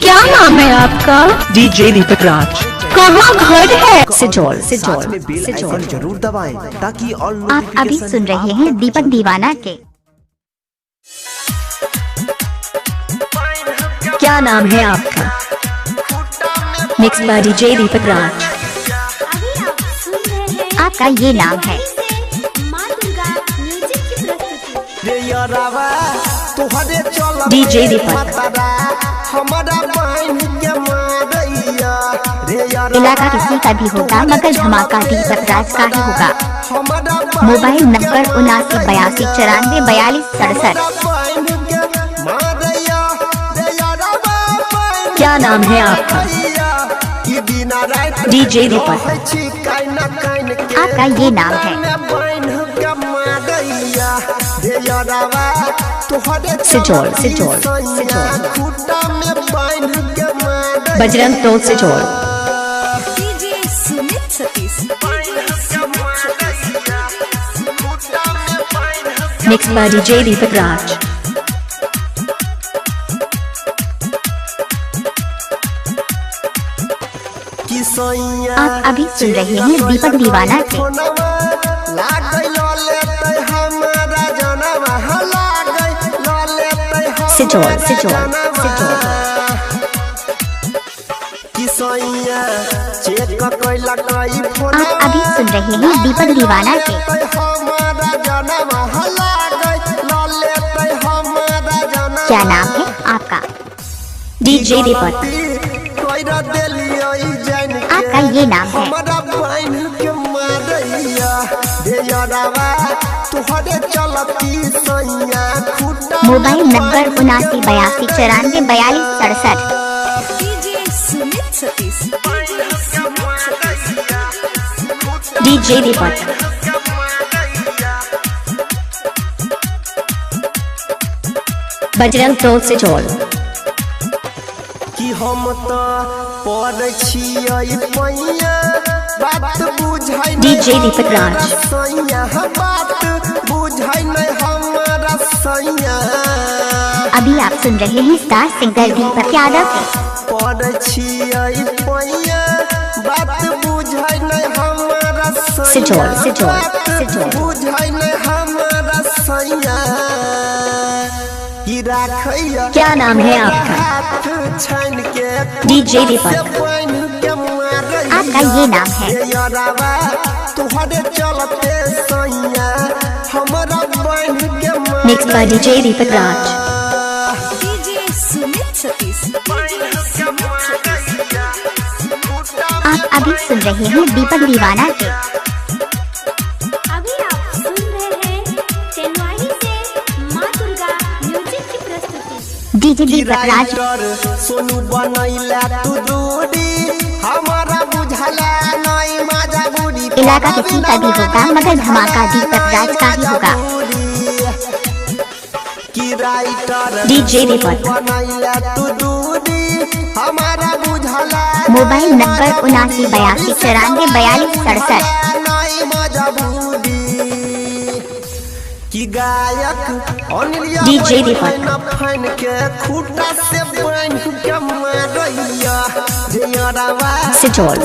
क्या नाम है आपका? डीजे दीपक राज। कहाँ घर है? सिजोल जरूर दबाएं ताकि आप अभी सुन रहे हैं दीपक दीवाना के। क्या नाम है आपका? मिक्स बाय डीजे दीपक राज। आपका ये नाम है। डीजे दीपक। इलाका किसी का भी होगा मगर धमाका दीपक राज का ही होगा। Mobile number 7982944267। क्या नाम है आपका? डीजे दीपक। आपका ये नाम है। सिजोल बजरंग टोल सिजोल। Mix by DJ Deepak Raj. आप अभी सुन रहे हैं दीपक दीवाना के। सिजोल आप अभी सुन रहे हैं दीपक दीवाना के। क्या नाम है आपका? डीजे दीपक। आपका ये नाम है। Mobile number 7982944267। डीजे दीपक। बजरंग टोल सिजोल। कि हम तो पढ़ छियै पैया बात बुझाई डीजे दीपक राज। बात बुझाई नहीं हमारा सैया। अभी आप सुन रहे हैं स्टार सिंगर दीपक यादव के। पढ़ छियै पैया बात बुझाई नहीं हमारा सिजोल बुझाई नहीं हमारा सैया। क्या नाम है आपका? डीजे दीपक। आपका ये नाम है। Mix by DJ Deepak Raj. आप अभी सुन रहे हैं दीपक दीवाना के। डीजे दीपक राज। सोनू बनैला तू दूरी हमारा बुझला नहीं मजा बुरी। इलाका किसी का भी होगा मगर धमाका दीपक राज का ही होगा। डीजे दीपक। बनैला तू दूरी हमारा बुझला मोबाइल नंबर 7982944267। नहीं मजा बुरी। कि गायक डीजे दीपक। फन के खूटा से बन के मारैया। सिजोल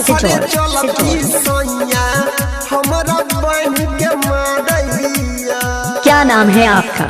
हमरा बन के मारैया। क्या नाम है आपका?